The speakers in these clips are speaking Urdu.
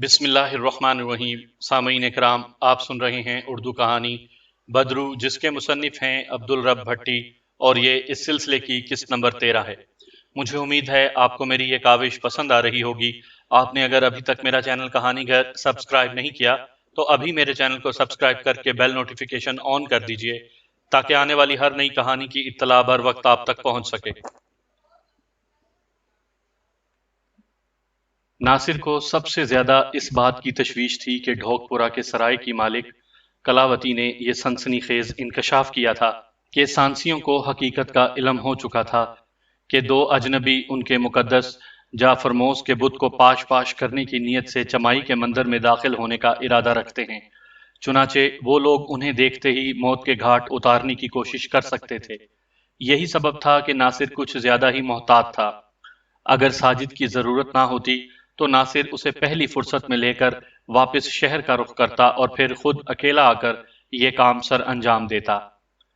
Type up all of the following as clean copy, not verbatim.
بسم اللہ الرحمن الرحیم۔ سامعین اکرام، آپ سن رہے ہیں اردو کہانی بدرو، جس کے مصنف ہیں عبدالرب بھٹی، اور یہ اس سلسلے کی قسط نمبر 13 ہے۔ مجھے امید ہے آپ کو میری یہ کاوش پسند آ رہی ہوگی۔ آپ نے اگر ابھی تک میرا چینل کہانی گھر سبسکرائب نہیں کیا تو ابھی میرے چینل کو سبسکرائب کر کے بیل نوٹیفیکیشن آن کر دیجئے تاکہ آنے والی ہر نئی کہانی کی اطلاع بر وقت آپ تک پہنچ سکے۔ ناصر کو سب سے زیادہ اس بات کی تشویش تھی کہ ڈھوک پورا کے سرائے کی مالک کلاوتی نے یہ سنسنی خیز انکشاف کیا تھا کہ سانسیوں کو حقیقت کا علم ہو چکا تھا کہ دو اجنبی ان کے مقدس جا فرموز کے بت کو پاش پاش کرنے کی نیت سے چمائی کے مندر میں داخل ہونے کا ارادہ رکھتے ہیں۔ چنانچہ وہ لوگ انہیں دیکھتے ہی موت کے گھاٹ اتارنے کی کوشش کر سکتے تھے۔ یہی سبب تھا کہ ناصر کچھ زیادہ ہی محتاط تھا۔ اگر ساجد کی ضرورت نہ ہوتی تو ناصر اسے پہلی فرصت میں لے کر واپس شہر کا رخ کرتا اور پھر خود اکیلا آ کر یہ کام سر انجام دیتا،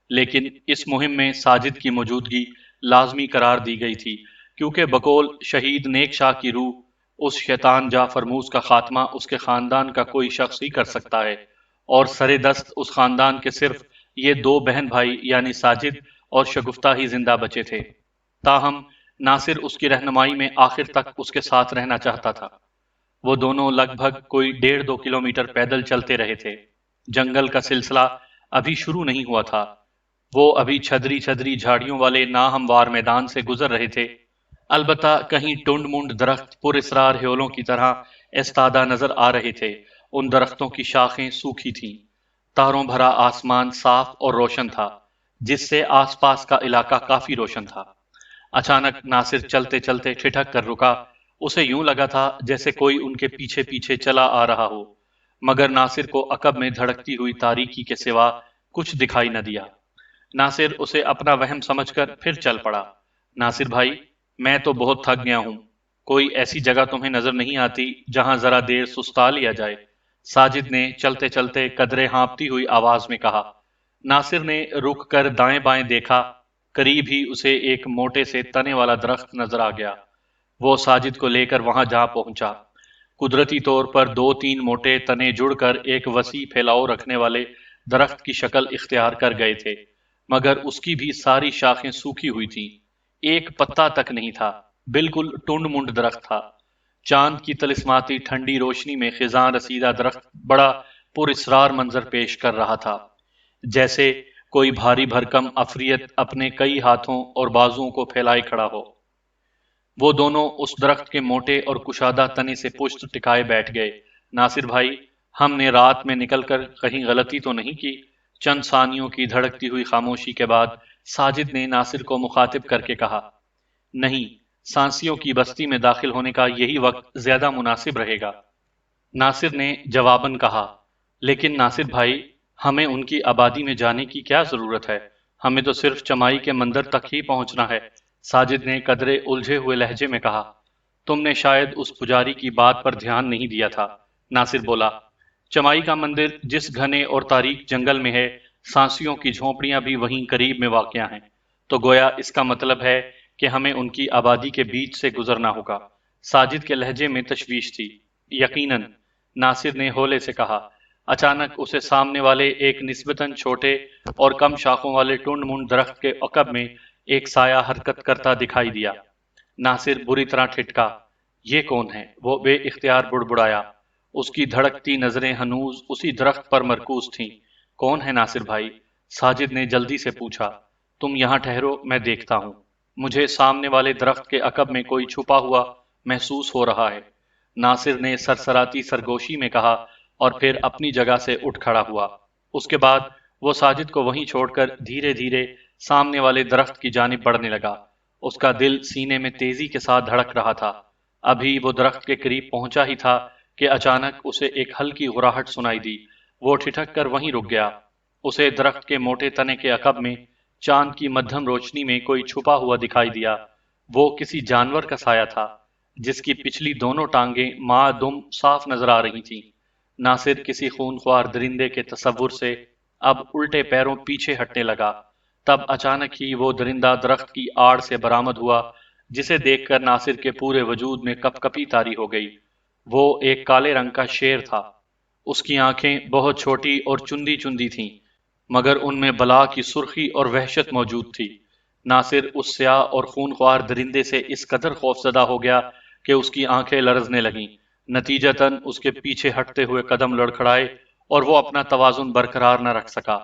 لیکن اس مہم میں ساجد کی موجودگی لازمی قرار دی گئی تھی، کیونکہ بقول شہید نیک شاہ کی روح اس شیطان جا فرموز کا خاتمہ اس کے خاندان کا کوئی شخص ہی کر سکتا ہے، اور سرے دست اس خاندان کے صرف یہ دو بہن بھائی یعنی ساجد اور شگفتہ ہی زندہ بچے تھے۔ تاہم ناصر اس کی رہنمائی میں آخر تک اس کے ساتھ رہنا چاہتا تھا۔ وہ دونوں لگ بھگ کوئی 1.5-2 کلومیٹر پیدل چلتے رہے تھے۔ جنگل کا سلسلہ ابھی شروع نہیں ہوا تھا۔ وہ ابھی چھدری چھدری جھاڑیوں والے ناہموار میدان سے گزر رہے تھے۔ البتہ کہیں ٹنڈ منڈ درخت پر اسرار ہیولوں کی طرح استادہ نظر آ رہے تھے۔ ان درختوں کی شاخیں سوکھی تھیں۔ تاروں بھرا آسمان صاف اور روشن تھا، جس سے آس پاس کا علاقہ کافی روشن تھا۔ اچانک ناصر چلتے چلتے ٹھٹک کر رکا۔ اسے یوں لگا تھا جیسے کوئی ان کے پیچھے پیچھے چلا آ رہا ہو، مگر ناصر کو عقب میں دھڑکتی ہوئی تاریکی کے سوا کچھ دکھائی نہ دیا۔ ناصر اسے اپنا وہم سمجھ کر پھر چل پڑا۔ ناصر بھائی، میں تو بہت تھک گیا ہوں، کوئی ایسی جگہ تمہیں نظر نہیں آتی جہاں ذرا دیر سستا لیا جائے؟ ساجد نے چلتے چلتے قدرے ہانپتی ہوئی آواز میں کہا۔ ناصر نے رک کر دائیں بائیں دیکھا۔ قریب ہی اسے ایک موٹے سے تنے والا درخت نظر آ گیا۔ وہ ساجد کو لے کر وہاں جا پہنچا۔ قدرتی طور پر 2-3 موٹے تنے جڑ کر ایک وسیع پھیلاؤ رکھنے والے درخت کی شکل اختیار کر گئے تھے، مگر اس کی بھی ساری شاخیں سوکھی ہوئی تھیں۔ ایک پتا تک نہیں تھا، بالکل ٹنڈ منڈ درخت تھا۔ چاند کی طلسماتی ٹھنڈی روشنی میں خزاں رسیدہ درخت بڑا پر اسرار منظر پیش کر رہا تھا، جیسے کوئی بھاری بھرکم عفریت اپنے کئی ہاتھوں اور بازوؤں کو پھیلائے کھڑا ہو۔ وہ دونوں اس درخت کے موٹے اور کشادہ تنے سے پشت ٹکائے بیٹھ گئے۔ ناصر بھائی، ہم نے رات میں نکل کر کہیں غلطی تو نہیں کی؟ چند ثانیوں کی دھڑکتی ہوئی خاموشی کے بعد ساجد نے ناصر کو مخاطب کر کے کہا۔ نہیں، سانسیوں کی بستی میں داخل ہونے کا یہی وقت زیادہ مناسب رہے گا، ناصر نے جواباً کہا۔ لیکن ناصر بھائی، ہمیں ان کی آبادی میں جانے کی کیا ضرورت ہے؟ ہمیں تو صرف چمائی کے مندر تک ہی پہنچنا ہے، ساجد نے قدرے الجھے ہوئے لہجے میں کہا۔ تم نے شاید اس پجاری کی بات پر دھیان نہیں دیا تھا، ناصر بولا۔ چمائی کا مندر جس گھنے اور تاریک جنگل میں ہے، سانسیوں کی جھونپڑیاں بھی وہیں قریب میں واقع ہیں، تو گویا اس کا مطلب ہے کہ ہمیں ان کی آبادی کے بیچ سے گزرنا ہوگا۔ ساجد کے لہجے میں تشویش تھی۔ یقیناً، ناصر نے ہولے سے کہا۔ اچانک اسے سامنے والے ایک نسبتاً چھوٹے اور کم شاخوں والے ٹنڈ منڈ درخت کے عقب میں ایک سایہ حرکت کرتا دکھائی دیا۔ ناصر بری طرح ٹھٹکا۔ یہ کون ہے؟ وہ بے اختیار بڑبڑایا۔ اس کی دھڑکتی نظریں ہنوز اسی درخت پر مرکوز تھیں۔ کون ہے ناصر بھائی؟ ساجد نے جلدی سے پوچھا۔ تم یہاں ٹھہرو، میں دیکھتا ہوں۔ مجھے سامنے والے درخت کے عقب میں کوئی چھپا ہوا محسوس ہو رہا ہے، ناصر نے سرسراتی سرگوشی میں کہا، اور پھر اپنی جگہ سے اٹھ کھڑا ہوا۔ اس کے بعد وہ ساجد کو وہیں چھوڑ کر دھیرے دھیرے سامنے والے درخت کی جانب بڑھنے لگا۔ اس کا دل سینے میں تیزی کے ساتھ دھڑک رہا تھا۔ ابھی وہ درخت کے قریب پہنچا ہی تھا کہ اچانک اسے ایک ہلکی غراہٹ سنائی دی۔ وہ ٹھٹک کر وہیں رک گیا۔ اسے درخت کے موٹے تنے کے عقب میں چاند کی مدھم روشنی میں کوئی چھپا ہوا دکھائی دیا۔ وہ کسی جانور کا سایہ تھا، جس کی پچھلی دونوں ٹانگیں ماں دم صاف نظر آ رہی تھیں۔ ناصر کسی خونخوار درندے کے تصور سے اب الٹے پیروں پیچھے ہٹنے لگا۔ تب اچانک ہی وہ درندہ درخت کی آڑ سے برآمد ہوا، جسے دیکھ کر ناصر کے پورے وجود میں کپ کپی طاری ہو گئی۔ وہ ایک کالے رنگ کا شیر تھا۔ اس کی آنکھیں بہت چھوٹی اور چندی چندی تھیں، مگر ان میں بلا کی سرخی اور وحشت موجود تھی۔ ناصر اس سیاہ اور خونخوار درندے سے اس قدر خوفزدہ ہو گیا کہ اس کی آنکھیں لرزنے لگیں۔ نتیجتاً اس کے پیچھے ہٹتے ہوئے قدم لڑکھڑائے اور وہ اپنا توازن برقرار نہ رکھ سکا۔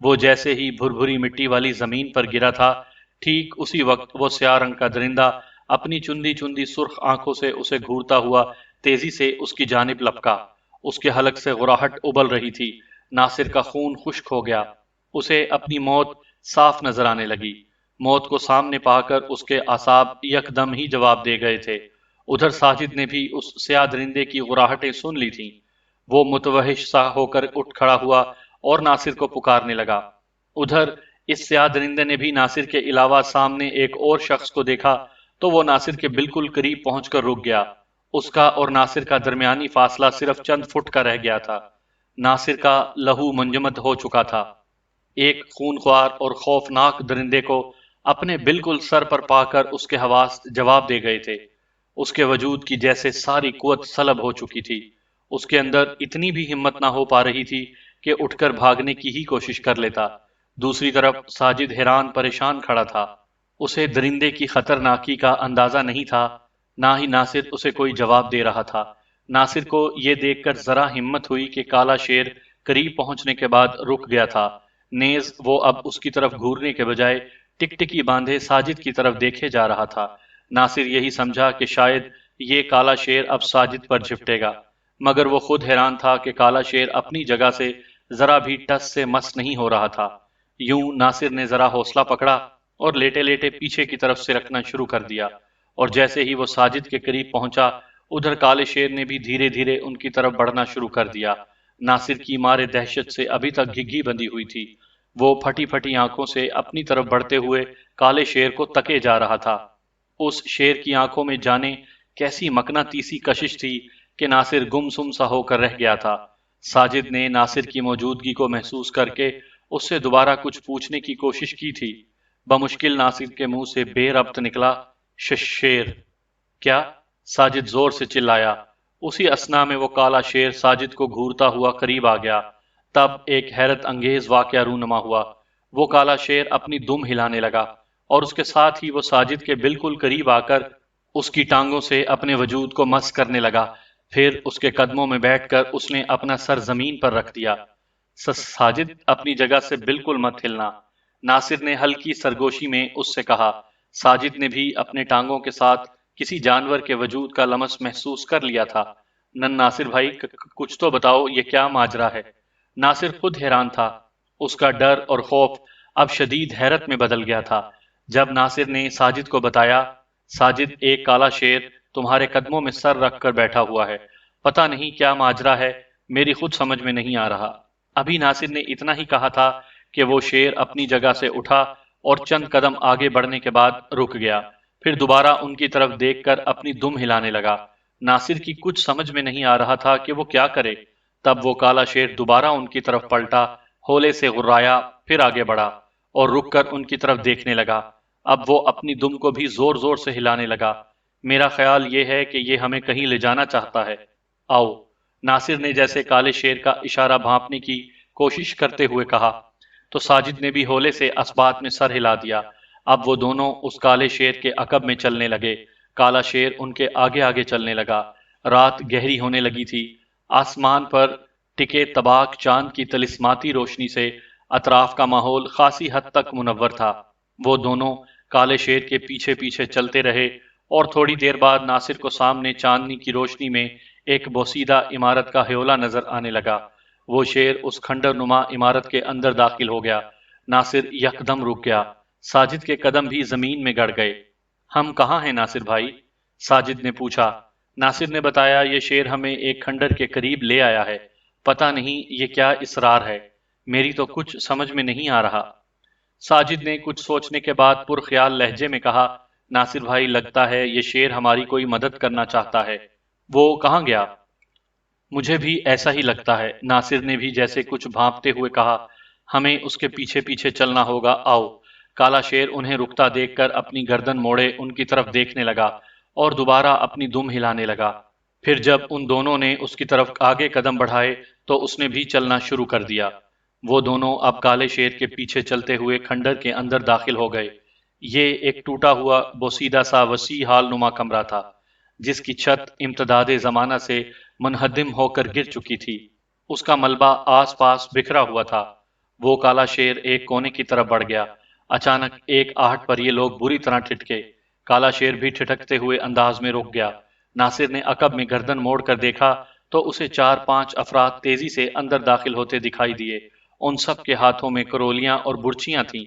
وہ جیسے ہی بھر مٹی والی زمین پر گرا تھا، ٹھیک اسی وقت وہ سیاہ رنگ کا درندہ اپنی چندی چندی سرخ آنکھوں سے اسے گھورتا ہوا تیزی سے اس کی جانب لپکا۔ اس کے حلق سے غراہٹ ابل رہی تھی۔ ناصر کا خون خشک ہو گیا۔ اسے اپنی موت صاف نظر آنے لگی۔ موت کو سامنے پا کر اس کے اعصاب یکدم ہی جواب دے گئے تھے۔ ادھر ساجد نے بھی اس سیاہ درندے کی غراہٹیں سن لی تھیں۔ وہ متوحش سا ہو کر اٹھ کھڑا ہوا اور ناصر کو پکارنے لگا۔ ادھر اس سیاہ درندے نے بھی ناصر کے علاوہ سامنے ایک اور شخص کو دیکھا تو وہ ناصر کے بالکل قریب پہنچ کر رک گیا۔ اس کا اور ناصر کا درمیانی فاصلہ صرف چند فٹ کا رہ گیا تھا۔ ناصر کا لہو منجمد ہو چکا تھا۔ ایک خونخوار اور خوفناک درندے کو اپنے بالکل سر پر پا کر اس کے حواس جواب دے گئے تھے۔ اس کے وجود کی جیسے ساری قوت سلب ہو چکی تھی۔ اس کے اندر اتنی بھی ہمت نہ ہو پا رہی تھی کہ اٹھ کر بھاگنے کی ہی کوشش کر لیتا۔ دوسری طرف ساجد حیران پریشان کھڑا تھا۔ اسے درندے کی خطرناکی کا اندازہ نہیں تھا، نہ ہی ناصر اسے کوئی جواب دے رہا تھا۔ ناصر کو یہ دیکھ کر ذرا ہمت ہوئی کہ کالا شیر قریب پہنچنے کے بعد رک گیا تھا۔ نیز وہ اب اس کی طرف گھورنے کے بجائے ٹکٹکی باندھے ساجد کی طرف دیکھے جا رہا تھا۔ ناصر یہی سمجھا کہ شاید یہ کالا شیر اب ساجد پر جھپٹے گا، مگر وہ خود حیران تھا کہ کالا شیر اپنی جگہ سے ذرا بھی ٹس سے مس نہیں ہو رہا تھا۔ یوں ناصر نے ذرا حوصلہ پکڑا اور لیٹے لیٹے پیچھے کی طرف سے رکھنا شروع کر دیا، اور جیسے ہی وہ ساجد کے قریب پہنچا، ادھر کالے شیر نے بھی دھیرے دھیرے ان کی طرف بڑھنا شروع کر دیا۔ ناصر کی مارے دہشت سے ابھی تک گھگی بندھی ہوئی تھی۔ وہ پھٹی پھٹی آنکھوں سے اپنی طرف بڑھتے ہوئے کالے شیر کو تکے جا رہا تھا۔ اس شیر کی آنکھوں میں جانے کیسی مقناطیسی کشش تھی کہ ناصر گمسم سا ہو کر رہ گیا تھا۔ ساجد نے ناصر کی موجودگی کو محسوس کر کے اس سے دوبارہ کچھ پوچھنے کی کوشش کی تھی۔ بمشکل ناصر کے منہ سے بے ربط نکلا، شیر کیا؟ ساجد زور سے چلایا۔ اسی اثنا میں وہ کالا شیر ساجد کو گھورتا ہوا قریب آ گیا۔ تب ایک حیرت انگیز واقعہ رونما ہوا۔ وہ کالا شیر اپنی دم ہلانے لگا اور اس کے ساتھ ہی وہ ساجد کے بالکل قریب آ کر اس کی ٹانگوں سے اپنے وجود کو مس کرنے لگا۔ پھر اس کے قدموں میں بیٹھ کر اس نے اپنا سر زمین پر رکھ دیا۔ ساجد اپنی جگہ سے بالکل مت ہلنا، ناصر نے ہلکی سرگوشی میں اس سے کہا۔ ساجد نے بھی اپنے ٹانگوں کے ساتھ کسی جانور کے وجود کا لمس محسوس کر لیا تھا۔ ناصر بھائی کچھ تو بتاؤ، یہ کیا ماجرا ہے؟ ناصر خود حیران تھا۔ اس کا ڈر اور خوف اب شدید حیرت میں بدل گیا تھا۔ جب ناصر نے ساجد کو بتایا، ساجد ایک کالا شیر تمہارے قدموں میں سر رکھ کر بیٹھا ہوا ہے، پتہ نہیں کیا ماجرا ہے، میری خود سمجھ میں نہیں آ رہا۔ ابھی ناصر نے اتنا ہی کہا تھا کہ وہ شیر اپنی جگہ سے اٹھا اور چند قدم آگے بڑھنے کے بعد رک گیا، پھر دوبارہ ان کی طرف دیکھ کر اپنی دم ہلانے لگا۔ ناصر کی کچھ سمجھ میں نہیں آ رہا تھا کہ وہ کیا کرے۔ تب وہ کالا شیر دوبارہ ان کی طرف پلٹا، ہولے سے غرایا، پھر آگے بڑھا اور رک کر ان کی طرف دیکھنے لگا۔ اب وہ اپنی دم کو بھی زور زور سے ہلانے لگا۔ میرا خیال یہ ہے کہ یہ ہمیں کہیں لے جانا چاہتا ہے، آؤ۔ ناصر نے جیسے کالے شیر کا اشارہ بھانپنے کی کوشش کرتے ہوئے کہا، تو ساجد نے بھی ہولے سے اسبات میں سر ہلا دیا۔ اب وہ دونوں اس کالے شیر کے عقب میں چلنے لگے۔ کالا شیر ان کے آگے آگے چلنے لگا۔ رات گہری ہونے لگی تھی۔ آسمان پر ٹکے تباک چاند کی طلسماتی روشنی سے اطراف کا ماحول خاصی حد تک منور تھا۔ وہ دونوں کالے شیر کے پیچھے پیچھے چلتے رہے اور تھوڑی دیر بعد ناصر کو سامنے چاندنی کی روشنی میں ایک بوسیدہ عمارت کا ہیولہ نظر آنے لگا۔ وہ شیر اس کھنڈر نما عمارت کے اندر داخل ہو گیا۔ ناصر یکدم رک گیا۔ ساجد کے قدم بھی زمین میں گڑ گئے۔ ہم کہاں ہیں ناصر بھائی؟ ساجد نے پوچھا۔ ناصر نے بتایا، یہ شیر ہمیں ایک کھنڈر کے قریب لے آیا ہے، پتہ نہیں یہ کیا اسرار ہے، میری تو کچھ سمجھ میں نہیں آ رہا۔ ساجد نے کچھ سوچنے کے بعد پرخیال لہجے میں کہا، ناصر بھائی لگتا ہے یہ شیر ہماری کوئی مدد کرنا چاہتا ہے۔ وہ کہاں گیا؟ مجھے بھی ایسا ہی لگتا ہے، ناصر نے بھی جیسے کچھ بھانپتے ہوئے کہا۔ ہمیں اس کے پیچھے پیچھے چلنا ہوگا، آؤ۔ کالا شیر انہیں رکتا دیکھ کر اپنی گردن موڑے ان کی طرف دیکھنے لگا اور دوبارہ اپنی دم ہلانے لگا۔ پھر جب ان دونوں نے اس کی طرف آگے قدم بڑھائے تو اس نے بھی چلنا شروع کر دیا۔ وہ دونوں اب کالے شیر کے پیچھے چلتے ہوئے کھنڈر کے اندر داخل ہو گئے۔ یہ ایک ٹوٹا ہوا بوسیدہ سا وسیع ہال نما کمرہ تھا، جس کی چھت امتداد زمانہ سے منہدم ہو کر گر چکی تھی۔ اس کا ملبہ آس پاس بکھرا ہوا تھا۔ وہ کالا شیر ایک کونے کی طرف بڑھ گیا۔ اچانک ایک آہٹ پر یہ لوگ بری طرح ٹھٹکے۔ کالا شیر بھی ٹھٹکتے ہوئے انداز میں رک گیا۔ ناصر نے عقب میں گردن موڑ کر دیکھا تو اسے 4-5 افراد تیزی سے اندر داخل ہوتے دکھائی دیے۔ ان سب کے ہاتھوں میں کرولیاں اور برچیاں تھیں،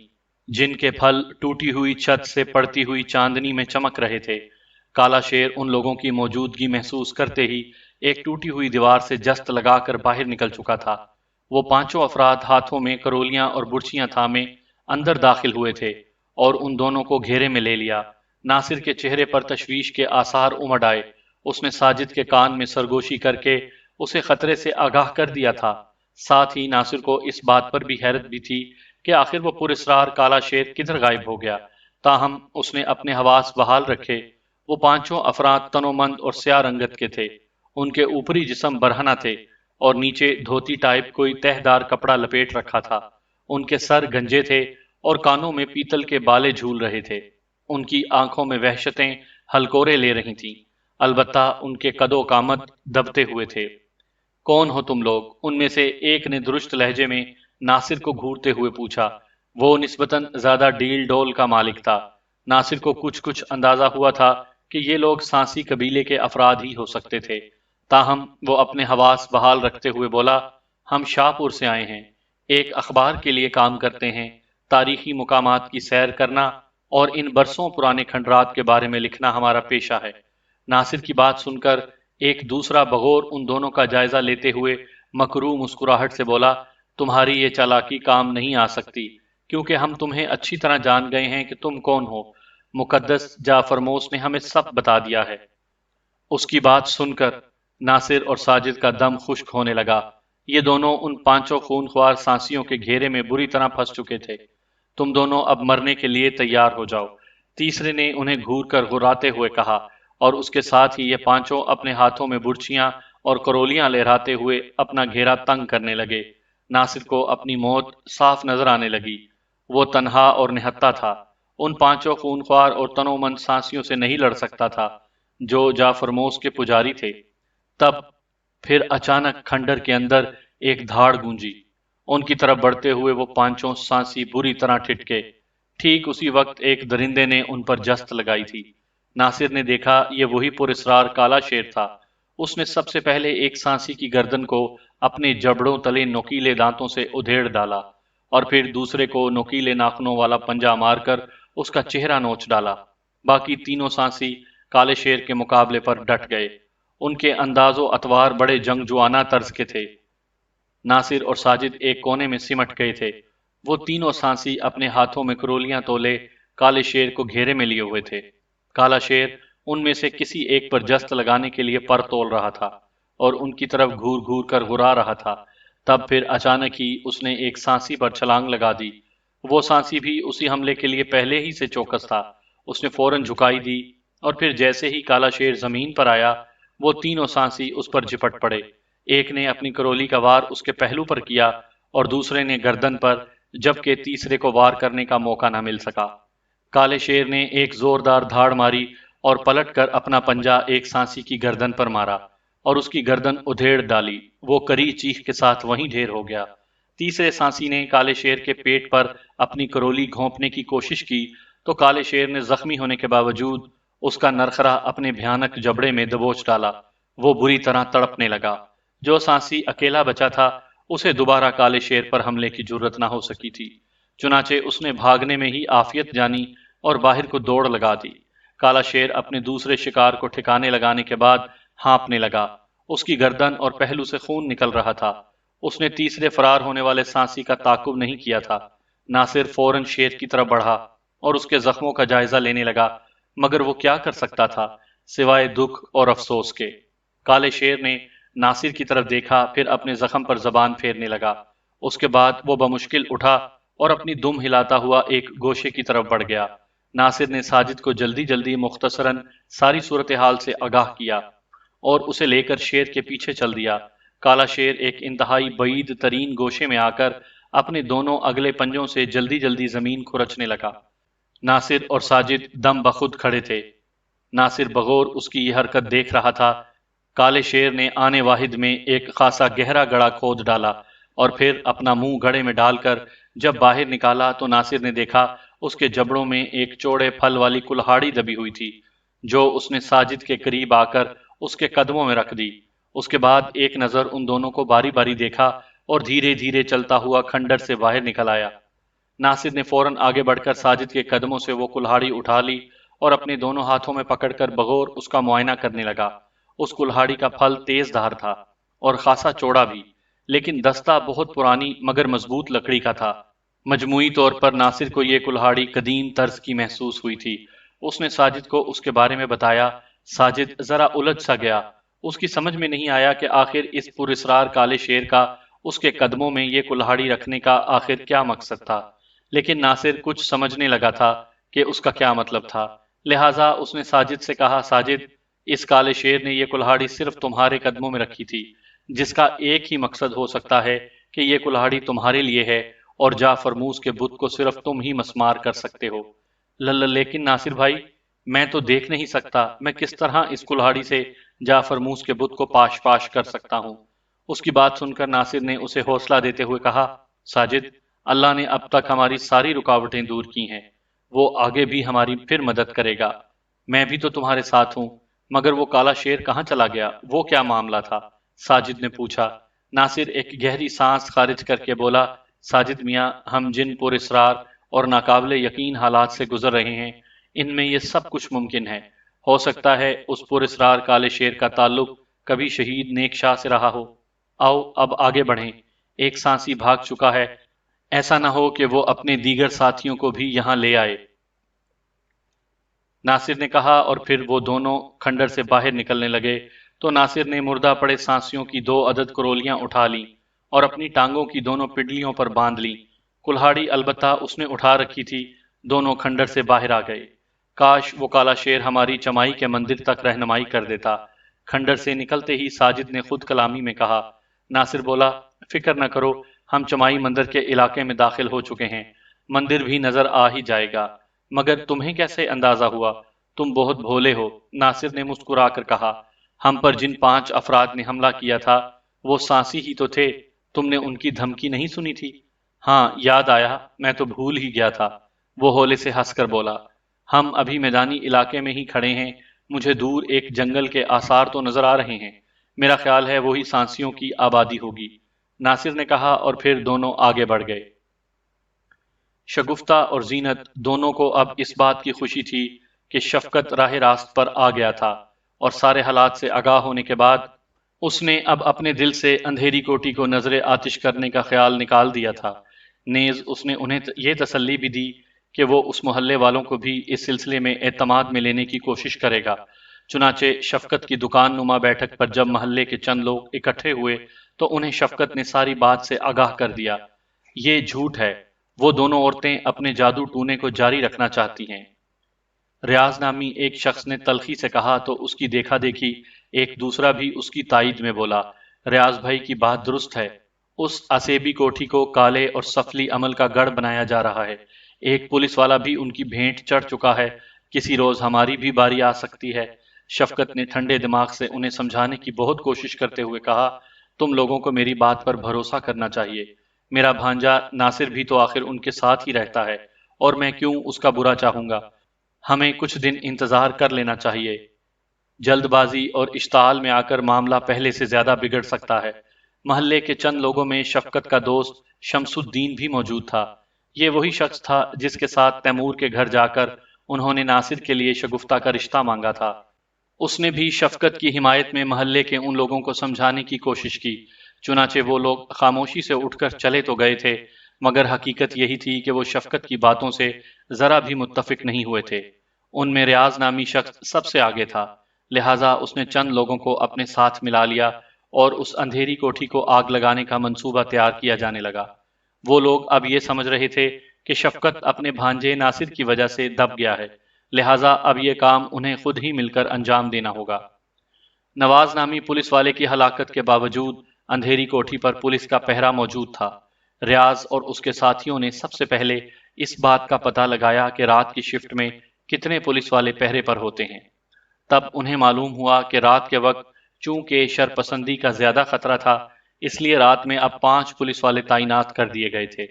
جن کے پھل ٹوٹی ہوئی چھت سے پڑتی ہوئی چاندنی میں چمک رہے تھے۔ کالا شیر ان لوگوں کی موجودگی محسوس کرتے ہی ایک ٹوٹی ہوئی دیوار سے جست لگا کر باہر نکل چکا تھا۔ وہ 5 افراد ہاتھوں میں کرولیاں اور برچیاں تھامے اندر داخل ہوئے تھے اور ان دونوں کو گھیرے میں لے لیا۔ ناصر کے چہرے پر تشویش کے آثار امڈ آئے۔ اس نے ساجد کے کان میں سرگوشی کر کے اسے خطرے سے آگاہ کر دیا تھا۔ ساتھ ہی ناصر کو اس بات پر بھی حیرت بھی تھی کہ آخر وہ پراسرار کالا شیر کدھر غائب ہو گیا۔ تاہم اس نے اپنے حواس بحال رکھے۔ وہ 5 افراد تنومند اور سیاہ رنگت کے تھے۔ ان کے اوپری جسم برہنہ تھے اور نیچے دھوتی ٹائپ کوئی تہہ دار کپڑا لپیٹ رکھا تھا۔ ان کے سر گنجے تھے اور کانوں میں پیتل کے بالے جھول رہے تھے۔ ان کی آنکھوں میں وحشتیں ہلکورے لے رہی تھیں، البتہ ان کے قد و قامت دبتے ہوئے تھے۔ کون ہو تم لوگ؟ ان میں سے ایک نے درست لہجے میں ناصر کو گھورتے ہوئے پوچھا۔ وہ نسبتاً زیادہ ڈیل ڈول کا مالک تھا۔ ناصر کو کچھ اندازہ ہوا تھا کہ یہ لوگ سانسی قبیلے کے افراد ہی ہو سکتے تھے۔ تاہم وہ اپنے حواس بحال رکھتے ہوئے بولا، ہم شاہ پور سے آئے ہیں، ایک اخبار کے لیے کام کرتے ہیں۔ تاریخی مقامات کی سیر کرنا اور ان برسوں پرانے کھنڈرات کے بارے میں لکھنا ہمارا پیشہ ہے۔ ناصر کی بات سن کر ایک دوسرا بغور ان دونوں کا جائزہ لیتے ہوئے مکروہ مسکراہٹ سے بولا، تمہاری یہ چالاکی کام نہیں آ سکتی، کیونکہ ہم تمہیں اچھی طرح جان گئے ہیں کہ تم کون ہو۔ مقدس جعفرموس نے ہمیں سب بتا دیا ہے۔ اس کی بات سن کر ناصر اور ساجد کا دم خشک ہونے لگا۔ یہ دونوں ان 5 خونخوار سانسیوں کے گھیرے میں بری طرح پھنس چکے تھے۔ تم دونوں اب مرنے کے لیے تیار ہو جاؤ، تیسرے نے انہیں گھور کر غراتے ہوئے کہا، اور اس کے ساتھ ہی یہ 5 اپنے ہاتھوں میں برچیاں اور کرولیاں لہراتے ہوئے اپنا گھیرا تنگ کرنے لگے۔ ناصر کو اپنی موت صاف نظر آنے لگی۔ وہ تنہا اور نہتا تھا، ان 5 خونخوار اور تنومند سانسیوں سے نہیں لڑ سکتا تھا جو جعفرموس کے پجاری تھے۔ تب پھر اچانک کھنڈر کے اندر ایک دھاڑ گونجی۔ ان کی طرف بڑھتے ہوئے وہ 5 سانسی بری طرح ٹھٹکے۔ ٹھیک اسی وقت ایک درندے نے ان پر جست لگائی تھی۔ ناصر نے دیکھا یہ وہی پراسرار کالا شیر تھا۔ اس نے سب سے پہلے ایک سانسی کی گردن کو اپنے جبڑوں تلے نوکیلے دانتوں سے ادھیڑ ڈالا اور پھر دوسرے کو نوکیلے ناخنوں والا پنجہ مار کر اس کا چہرہ نوچ ڈالا۔ باقی تینوں سانسی کالے شیر کے مقابلے پر ڈٹ گئے۔ ان کے انداز و اطوار بڑے جنگجوانہ طرز کے تھے۔ ناصر اور ساجد ایک کونے میں سمٹ گئے تھے۔ وہ تینوں سانسی اپنے ہاتھوں میں کرولیاں تولے کالے شیر کو گھیرے میں لیے ہوئے تھے۔ کالا شیر ان میں سے کسی ایک پر جست لگانے کے لیے پر تول رہا تھا اور ان کی طرف گھور گھور کر غرا رہا تھا۔ تب پھر اچانک ہی اس نے ایک سانسی پر چھلانگ لگا دی۔ وہ سانسی بھی اسی حملے کے لیے پہلے ہی سے چوکس تھا۔ اس نے فوراً جھکائی دی اور پھر جیسے ہی کالا شیر زمین پر آیا، وہ تینوں سانسی اس پر جپٹ پڑے۔ ایک نے اپنی کرولی کا وار اس کے پہلو پر کیا اور دوسرے نے گردن پر، جبکہ تیسرے کو وار کرنے کا موقع نہ مل سکا۔ کالے شیر نے ایک زوردار دھاڑ ماری اور پلٹ کر اپنا پنجہ ایک سانسی کی گردن پر مارا اور اس کی گردن ادھیڑ ڈالی۔ وہ کری چیخ کے ساتھ وہیں ڈھیر ہو گیا۔ تیسرے سانسی نے کالے شیر کے پیٹ پر اپنی کرولی گھونپنے کی کوشش کی تو کالے شیر نے زخمی ہونے کے باوجود اس کا نرخرا اپنے بھیانک جبڑے میں دبوچ ڈالا۔ وہ بری طرح تڑپنے لگا۔ جو سانسی اکیلا بچا تھا اسے دوبارہ کالے شیر پر حملے کی جرت نہ ہو سکی تھی، چنانچہ اس نے بھاگنے میں ہی عافیت جانی اور باہر کو دوڑ لگا دی۔ کالا شیر اپنے دوسرے شکار کو ٹھکانے لگانے کے بعد ہانپنے لگا۔ اس کی گردن اور پہلو سے خون نکل رہا تھا۔ اس نے تیسرے فرار ہونے والے سانسی کا تعاقب نہیں کیا تھا۔ ناصر فوراً شیر کی طرف بڑھا اور اس کے زخموں کا جائزہ لینے لگا، مگر وہ کیا کر سکتا تھا سوائے دکھ اور افسوس کے۔ کالے شیر نے ناصر کی طرف دیکھا، پھر اپنے زخم پر زبان پھیرنے لگا۔ اس کے بعد وہ بمشکل اٹھا اور اپنی دم ہلاتا ہوا ایک گوشے کی طرف بڑھ گیا۔ ناصر نے ساجد کو جلدی جلدی مختصراً ساری صورتحال سے آگاہ کیا۔ اور اسے لے کر شیر کے پیچھے چل دیا۔ کالا شیر ایک انتہائی بعید ترین گوشے میں آ کر اپنے دونوں اگلے پنجوں سے جلدی جلدی زمین کھرچنے لگا۔ ناصر اور ساجد دم بخود کھڑے تھے۔ ناصر بغور اس کی یہ حرکت دیکھ رہا تھا۔ کالے شیر نے آنے واحد میں ایک خاصا گہرا گڑھا کھود ڈالا اور پھر اپنا منہ گڑھے میں ڈال کر جب باہر نکالا تو ناصر نے دیکھا اس کے جبڑوں میں ایک چوڑے پھل والی کلہاڑی دبی ہوئی تھی، جو اس نے ساجد کے قریب آ کر اس کے قدموں میں رکھ دی۔ اس کے بعد ایک نظر ان دونوں کو باری باری دیکھا اور دھیرے دھیرے چلتا ہوا کھنڈر سے باہر نکل آیا۔ ناصر نے فوراً آگے بڑھ کر ساجد کے قدموں سے وہ کلہاڑی اٹھا لی اور اپنے دونوں ہاتھوں میں پکڑ کر بغور اس کا معائنہ کرنے لگا۔ اس کلہاڑی کا پھل تیز دھار تھا اور خاصا چوڑا بھی، لیکن دستہ بہت پرانی مگر مضبوط لکڑی کا تھا۔ مجموعی طور پر ناصر کو یہ کلہاڑی قدیم طرز کی محسوس ہوئی تھی۔ اس نے ساجد کو اس کے بارے میں بتایا۔ ساجد ذرا الجھ سا گیا۔ اس کی سمجھ میں نہیں آیا کہ آخر اس پراسرار کالے شیر کا اس کے قدموں میں یہ کلہاڑی رکھنے کا آخر کیا مقصد تھا، لیکن ناصر کچھ سمجھنے لگا تھا کہ اس کا کیا مطلب تھا، لہٰذا اس نے ساجد سے کہا، ساجد، اس کالے شیر نے یہ کلہاڑی صرف تمہارے قدموں میں رکھی تھی، جس کا ایک ہی مقصد ہو سکتا ہے کہ یہ کلہاڑی تمہارے لیے ہے اور جا فرموز کے بت کو صرف تم ہی مسمار کر سکتے ہو۔ لیکن ناصر بھائی، میں تو دیکھ نہیں سکتا، میں کس طرح اس کلہاڑی سے جا فرموز کے بت کو پاش پاش کر سکتا ہوں۔ اس کی بات سن کر ناصر نے اسے حوصلہ دیتے ہوئے کہا، ساجد، اللہ نے اب تک ہماری ساری رکاوٹیں دور کی ہیں، وہ آگے بھی ہماری پھر مدد کرے گا۔ میں بھی تو تمہارے ساتھ ہوں، مگر وہ کالا شیر کہاں چلا گیا؟ وہ کیا معاملہ تھا؟ ساجد نے پوچھا۔ ناصر ایک گہری سانس خارج کر کے بولا، ساجد میاں، ہم جن پر اسرار اور ناقابل یقین حالات سے گزر رہے ہیں، ان میں یہ سب کچھ ممکن ہے۔ ہو سکتا ہے اس پر اسرار کالے شیر کا تعلق کبھی شہید نیک شاہ سے رہا ہو۔ آؤ اب آگے بڑھیں، ایک سانسی بھاگ چکا ہے، ایسا نہ ہو کہ وہ اپنے دیگر ساتھیوں کو بھی یہاں لے آئے۔ ناصر نے کہا، اور پھر وہ دونوں کھنڈر سے باہر نکلنے لگے تو ناصر نے مردہ پڑے سانسیوں کی 2 عدد کرولیاں اٹھا لیں اور اپنی ٹانگوں کی دونوں پڈلیوں پر باندھ لیں۔ کلہاڑی البتہ اس نے اٹھا رکھی تھی۔ دونوں کھنڈر سے باہر آ گئے۔ کاش وہ کالا شیر ہماری چمائی کے مندر تک رہنمائی کر دیتا۔ کھنڈر سے نکلتے ہی ساجد نے خود کلامی میں کہا۔ ناصر بولا، فکر نہ کرو، ہم چمائی مندر کے علاقے میں داخل ہو چکے ہیں، مندر بھی نظر آ ہی جائے گا۔ مگر تمہیں کیسے اندازہ ہوا؟ تم بہت بھولے ہو، ناصر نے مسکرا کر کہا۔ ہم پر جن 5 افراد نے حملہ کیا تھا وہ سانسی ہی تو تھے، تم نے ان کی دھمکی نہیں سنی تھی؟ ہاں، یاد آیا، میں تو بھول ہی گیا تھا، وہ ہولے سے ہنس کر بولا۔ ہم ابھی میدانی علاقے میں ہی کھڑے ہیں، مجھے دور ایک جنگل کے آثار تو نظر آ رہے ہیں، میرا خیال ہے وہی سانسیوں کی آبادی ہوگی، ناصر نے کہا، اور پھر دونوں آگے بڑھ گئے۔ شگفتہ اور زینت دونوں کو اب اس بات کی خوشی تھی کہ شفقت راہ راست پر آ گیا تھا، اور سارے حالات سے آگاہ ہونے کے بعد اس نے اب اپنے دل سے اندھیری کوٹھی کو نظر آتش کرنے کا خیال نکال دیا تھا۔ نیز اس نے انہیں یہ تسلی بھی دی کہ وہ اس محلے والوں کو بھی اس سلسلے میں اعتماد میں لینے کی کوشش کرے گا۔ چنانچہ شفقت کی دکان نما بیٹھک پر جب محلے کے چند لوگ اکٹھے ہوئے تو انہیں شفقت نے ساری بات سے آگاہ کر دیا۔ یہ جھوٹ ہے، وہ دونوں عورتیں اپنے جادو ٹونے کو جاری رکھنا چاہتی ہیں۔ ریاض نامی ایک شخص نے تلخی سے کہا تو اس کی دیکھا دیکھی ایک دوسرا بھی اس کی تائید میں بولا، ریاض بھائی کی بات درست ہے، اس اسیبی کوٹھی کو کالے اور سفلی عمل کا گڑھ بنایا جا رہا ہے، ایک پولیس والا بھی ان کی بھینٹ چڑھ چکا ہے، کسی روز ہماری بھی باری آ سکتی ہے۔ شفقت نے ٹھنڈے دماغ سے انہیں سمجھانے کی بہت کوشش کرتے ہوئے کہا، تم لوگوں کو میری بات پر بھروسہ کرنا چاہیے، میرا بھانجا ناصر بھی تو آخر ان کے ساتھ ہی رہتا ہے، اور میں کیوں اس کا برا چاہوں گا؟ ہمیں کچھ دن انتظار کر لینا چاہیے، جلد بازی اور اشتعال میں آ کر معاملہ پہلے سے زیادہ بگڑ سکتا ہے۔ محلے کے چند لوگوں میں شفقت کا دوست شمس الدین بھی موجود تھا۔ یہ وہی شخص تھا جس کے ساتھ تیمور کے گھر جا کر انہوں نے ناصر کے لیے شگفتہ کا رشتہ مانگا تھا۔ اس نے بھی شفقت کی حمایت میں محلے کے ان لوگوں کو سمجھانے کی کوشش کی، چنانچہ وہ لوگ خاموشی سے اٹھ کر چلے تو گئے تھے، مگر حقیقت یہی تھی کہ وہ شفقت کی باتوں سے ذرا بھی متفق نہیں ہوئے تھے۔ ان میں ریاض نامی شخص سب سے آگے تھا، لہٰذا اس نے چند لوگوں کو اپنے ساتھ ملا لیا اور اس اندھیری کوٹھی کو آگ لگانے کا منصوبہ تیار کیا جانے لگا۔ وہ لوگ اب یہ سمجھ رہے تھے کہ شفقت اپنے بھانجے ناصر کی وجہ سے دب گیا ہے، لہٰذا اب یہ کام انہیں خود ہی مل کر انجام دینا ہوگا۔ نواز نامی پولیس والے کی ہلاکت کے باوجود اندھیری کوٹھی پر پولیس کا پہرا موجود تھا۔ ریاض اور اس کے ساتھیوں نے سب سے پہلے اس بات کا پتہ لگایا کہ رات کی شفٹ میں کتنے پولیس والے پہرے پر ہوتے ہیں۔ تب انہیں معلوم ہوا کہ رات کے وقت چونکہ شرپسندی کا زیادہ خطرہ تھا، اس لیے رات میں اب 5 پولیس والے تعینات کر دیے گئے تھے،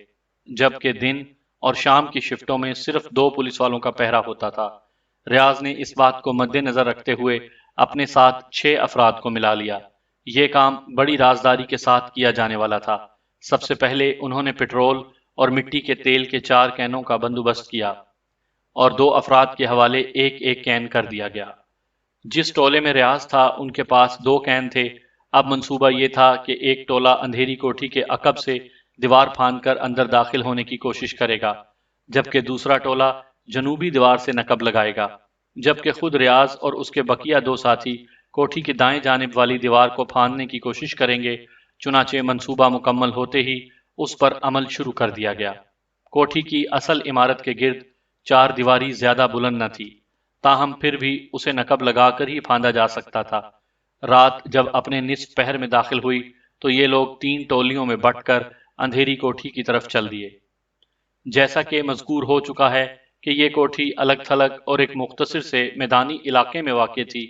جبکہ دن اور شام کی شفٹوں میں صرف 2 پولیس والوں کا پہرا ہوتا تھا۔ ریاض نے اس بات کو مد نظر رکھتے ہوئے اپنے ساتھ 6 افراد کو ملا لیا۔ یہ کام بڑی رازداری کے ساتھ کیا جانے والا تھا۔ سب سے پہلے انہوں نے پٹرول اور مٹی کے تیل کے 4 کینوں کا بندوبست کیا اور 2 افراد کے حوالے ایک ایک کین کر دیا گیا۔ جس ٹولے میں ریاض تھا ان کے پاس 2 کین تھے۔ اب منصوبہ یہ تھا کہ ایک ٹولہ اندھیری کوٹھی کے عقب سے دیوار پھاند کر اندر داخل ہونے کی کوشش کرے گا، جبکہ دوسرا ٹولہ جنوبی دیوار سے نقب لگائے گا، جبکہ خود ریاض اور اس کے بقیہ 2 ساتھی کوٹھی کی دائیں جانب والی دیوار کو پھاندنے کی کوشش کریں گے۔ چنانچہ منصوبہ مکمل ہوتے ہی اس پر عمل شروع کر دیا گیا۔ کوٹھی کی اصل عمارت کے گرد 4 دیواری زیادہ بلند نہ تھی، تاہم پھر بھی اسے نقب لگا کر ہی پھاندا جا سکتا تھا۔ رات جب اپنے نصف پہر میں داخل ہوئی تو یہ لوگ 3 ٹولیوں میں بٹ کر اندھیری کوٹھی کی طرف چل دیے۔ جیسا کہ مذکور ہو چکا ہے کہ یہ کوٹھی الگ تھلگ اور ایک مختصر سے میدانی علاقے میں واقع تھی۔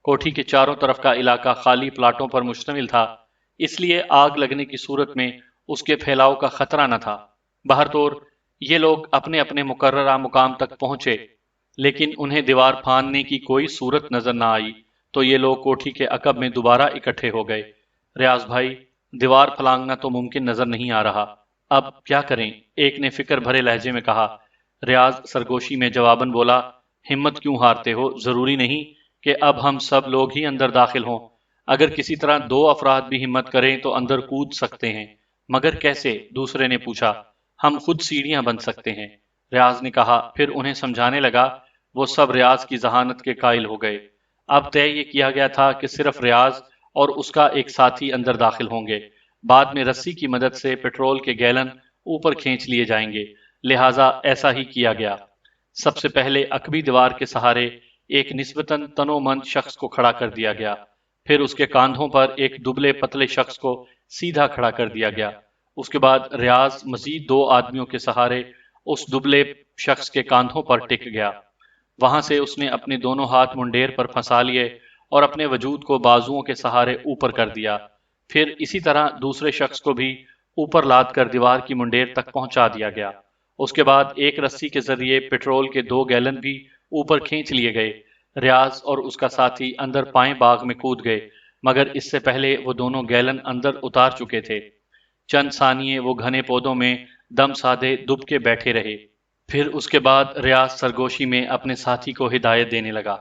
کوٹھی کے چاروں طرف کا علاقہ خالی پلاٹوں پر مشتمل تھا، اس لیے آگ لگنے کی صورت میں اس کے پھیلاؤ کا خطرہ نہ تھا۔ بہرطور یہ لوگ اپنے اپنے مقررہ مقام تک پہنچے، لیکن انہیں دیوار پھاندنے کی کوئی صورت نظر نہ آئی، تو یہ لوگ کوٹھی کے عقب میں دوبارہ اکٹھے ہو گئے۔ ریاض بھائی، دیوار پھلانگنا تو ممکن نظر نہیں آ رہا، اب کیا کریں؟ ایک نے فکر بھرے لہجے میں کہا۔ ریاض سرگوشی میں جواباً بولا، ہمت کیوں ہارتے ہو؟ ضروری نہیں کہ اب ہم سب لوگ ہی اندر داخل ہوں۔ اگر کسی طرح 2 افراد بھی ہمت کریں تو اندر کود سکتے ہیں۔ مگر کیسے؟ دوسرے نے پوچھا۔ ہم خود سیڑھیاں بن سکتے ہیں، ریاض نے کہا۔ پھر انہیں سمجھانے لگا۔ وہ سب ریاض کی ذہانت کے قائل ہو گئے۔ اب طے یہ کیا گیا تھا کہ صرف ریاض اور اس کا ایک ساتھی اندر داخل ہوں گے۔ بعد میں رسی کی مدد سے پٹرول کے گیلن اوپر کھینچ لیے جائیں گے، لہٰذا ایسا ہی کیا گیا۔ سب سے پہلے عقبی دیوار کے سہارے ایک نسبتاً تنومند شخص کو کھڑا کر دیا گیا، پھر اس کے کاندھوں پر ایک دبلے پتلے شخص کو سیدھا کھڑا کر دیا گیا۔ اس کے بعد ریاض مزید 2 آدمیوں کے سہارے اس دبلے شخص کے کاندھوں پر ٹک گیا۔ وہاں سے اس نے اپنے دونوں ہاتھ منڈیر پر پھنسا لیے اور اپنے وجود کو بازوؤں کے سہارے اوپر کر دیا۔ پھر اسی طرح دوسرے شخص کو بھی اوپر لاد کر دیوار کی منڈیر تک پہنچا دیا گیا۔ اس کے بعد ایک رسی کے ذریعے پٹرول کے 2 گیلن بھی اوپر کھینچ لیے گئے۔ ریاض اور اس کا ساتھی اندر پائیں باغ میں کود گئے، مگر اس سے پہلے وہ دونوں گیلن اندر اتار چکے تھے۔ چند ثانیے وہ گھنے پودوں میں دم سادے دب کے بیٹھے رہے۔ پھر اس کے بعد ریاض سرگوشی میں اپنے ساتھی کو ہدایت دینے لگا۔